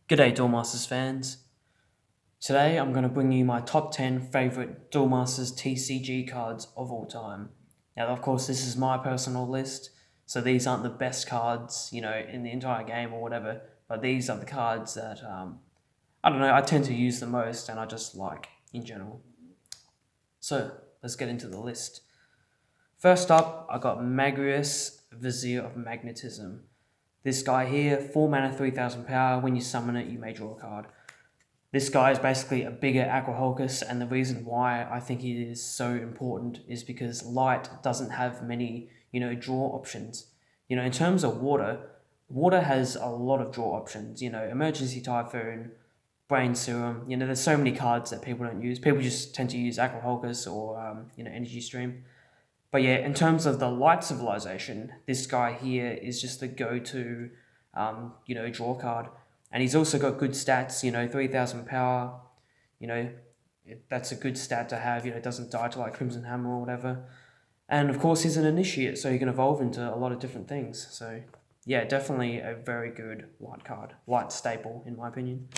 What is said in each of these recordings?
G'day Duel Masters fans. Today I'm going to bring you my top 10 favourite Duel Masters TCG cards of all time. Now, of course, this is my personal list, so these aren't the best cards, in the entire game or whatever, but these are the cards that, I don't know, I tend to use the most and I just like in general. So, let's get into the list. First up, I got Magrius, Vizier of Magnetism. This guy here, 4 mana, 3000 power. When you summon it, you may draw a card. This guy is basically a bigger Aquahulkus, and the reason why I think he is so important is because light doesn't have many, draw options. In terms of water has a lot of draw options. Emergency Typhoon, Brain Serum. There's so many cards that people don't use. People just tend to use Aquahulkus or, Energy Stream. But yeah, in terms of the light civilization, this guy here is just the go-to, draw card. And he's also got good stats, 3000 power, that's a good stat to have, it doesn't die to like Crimson Hammer or whatever. And of course, he's an initiate, so he can evolve into a lot of different things. So yeah, definitely a very good light card, light staple, in my opinion.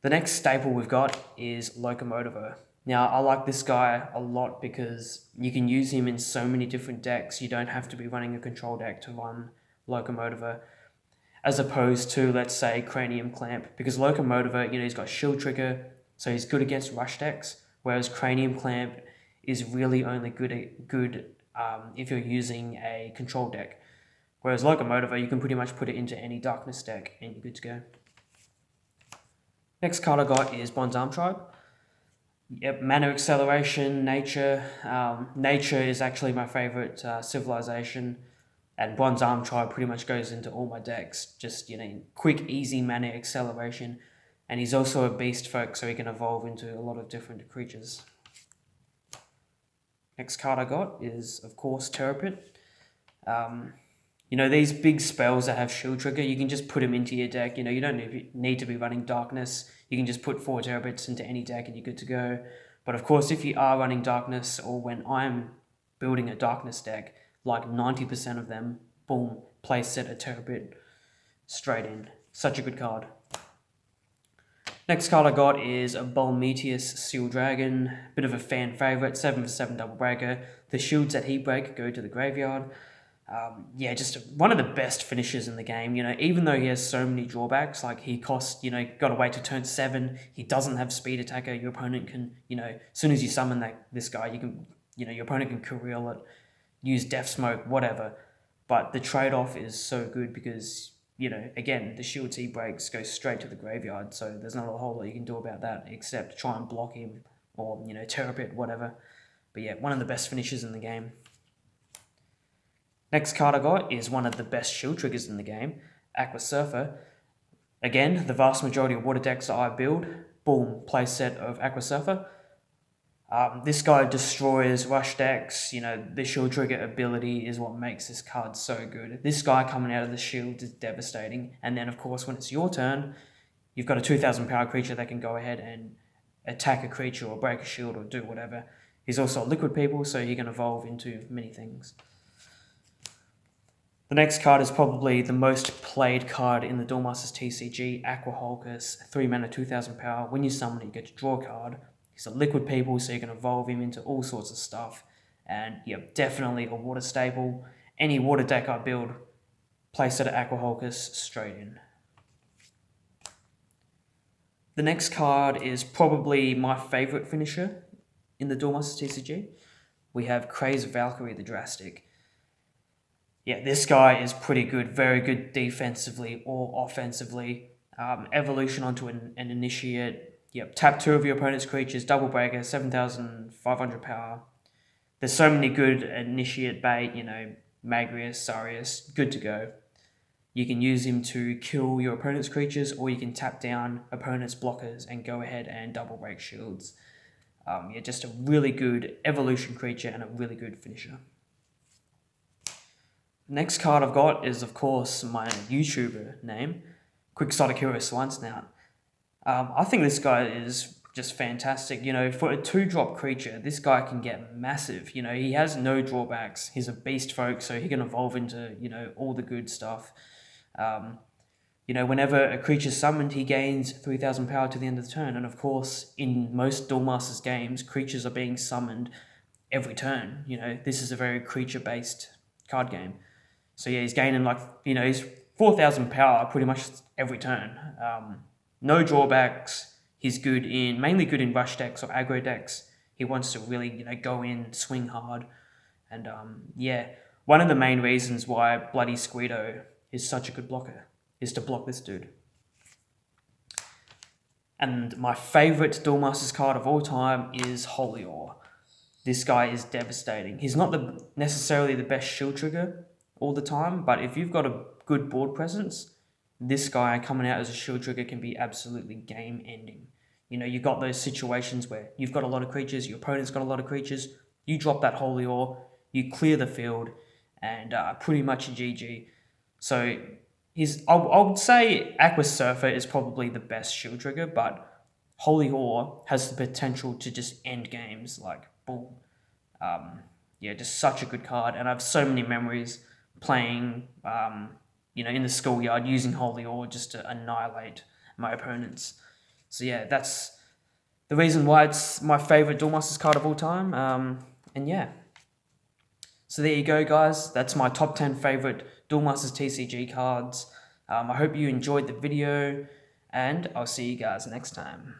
The next staple we've got is Locomotivo. Now, I like this guy a lot because you can use him in so many different decks. You don't have to be running a control deck to run Locomotivo, as opposed to, let's say, Cranium Clamp, because Locomotivo, he's got Shield Trigger, so he's good against rush decks, whereas Cranium Clamp is really only good if you're using a control deck. Whereas Locomotivo, you can pretty much put it into any Darkness deck and you're good to go. Next card I got is Bond's Arm Tribe. Yep, mana acceleration, nature. Nature is actually my favorite civilization, and Bronze Arm Tribe pretty much goes into all my decks. Just, quick, easy mana acceleration, and he's also a beast folk, so he can evolve into a lot of different creatures. Next card I got is, of course, Terrapit. These big spells that have shield trigger, you can just put them into your deck. You don't need to be running darkness. You can just put 4 Terrapits into any deck and you're good to go. But of course, if you are running darkness, or when I'm building a darkness deck, like 90% of them, boom, place set a Terrapit straight in. Such a good card. Next card I got is a Bolmeteus Seal Dragon, bit of a fan favourite, 7 for 7 double breaker. The shields that he break go to the graveyard. Just one of the best finishes in the game. Even though he has so many drawbacks, like he costs, got to wait to turn 7. He doesn't have speed attacker. Your opponent can, as soon as you summon this guy, you can, your opponent can Kirill it, use Death Smoke, whatever. But the trade-off is so good because, again, the shields he breaks go straight to the graveyard. So there's not a whole lot you can do about that except try and block him or, Terrapit, whatever. But yeah, one of the best finishes in the game. Next card I got is one of the best shield triggers in the game, Aqua Surfer. Again, the vast majority of water decks that I build, boom, play set of Aqua Surfer. This guy destroys rush decks. The shield trigger ability is what makes this card so good. This guy coming out of the shield is devastating. And then, of course, when it's your turn, you've got a 2000 power creature that can go ahead and attack a creature or break a shield or do whatever. He's also a liquid people, so he can evolve into many things. The next card is probably the most played card in the Duel Masters TCG, Aquahulkus, 3 mana, 2000 power. When you summon it, you get to draw a card. He's a liquid people, so you can evolve him into all sorts of stuff. And yeah, definitely a water staple. Any water deck I build, place it at Aquahulkus straight in. The next card is probably my favourite finisher in the Duel Masters TCG. We have Craze Valkyrie the Drastic. Yeah, this guy is pretty good, very good defensively or offensively. Evolution onto an initiate. Yep, tap 2 of your opponent's creatures, double breaker, 7,500 power. There's so many good initiate bait, Magrius, Sarius, good to go. You can use him to kill your opponent's creatures, or you can tap down opponent's blockers and go ahead and double break shields. Just a really good evolution creature and a really good finisher. Next card I've got is, of course, my YouTuber name, Quixotic Hero Swan Snout. I think this guy is just fantastic. For a 2-drop creature, this guy can get massive. He has no drawbacks. He's a beast folk, so he can evolve into, all the good stuff. You know, whenever a creature's summoned, he gains 3,000 power to the end of the turn. And of course, in most Duel Masters games, creatures are being summoned every turn. You know, this is a very creature-based card game. So yeah, he's gaining like, you know, he's 4,000 power pretty much every turn. No drawbacks. He's mainly good in rush decks or aggro decks. He wants to really, you know, go in, swing hard. And yeah, one of the main reasons why Bloody Squeedo is such a good blocker is to block this dude. And my favorite Duel Masters card of all time is Holy Ore. This guy is devastating. He's not necessarily the best shield trigger all the time, but if you've got a good board presence, this guy coming out as a shield trigger can be absolutely game ending. You know, you've got those situations where you've got a lot of creatures, your opponent's got a lot of creatures, you drop that Holy Ore, you clear the field, and pretty much a GG. So I would say Aqua Surfer is probably the best shield trigger, but Holy Ore has the potential to just end games, like boom. Yeah, just such a good card, and I have so many memories playing, you know, in the schoolyard using Holy Ore just to annihilate my opponents. So yeah, that's the reason why it's my favorite Duel Masters card of all time. And yeah. So there you go, guys. That's my top 10 favorite Duel Masters TCG cards. I hope you enjoyed the video, and I'll see you guys next time.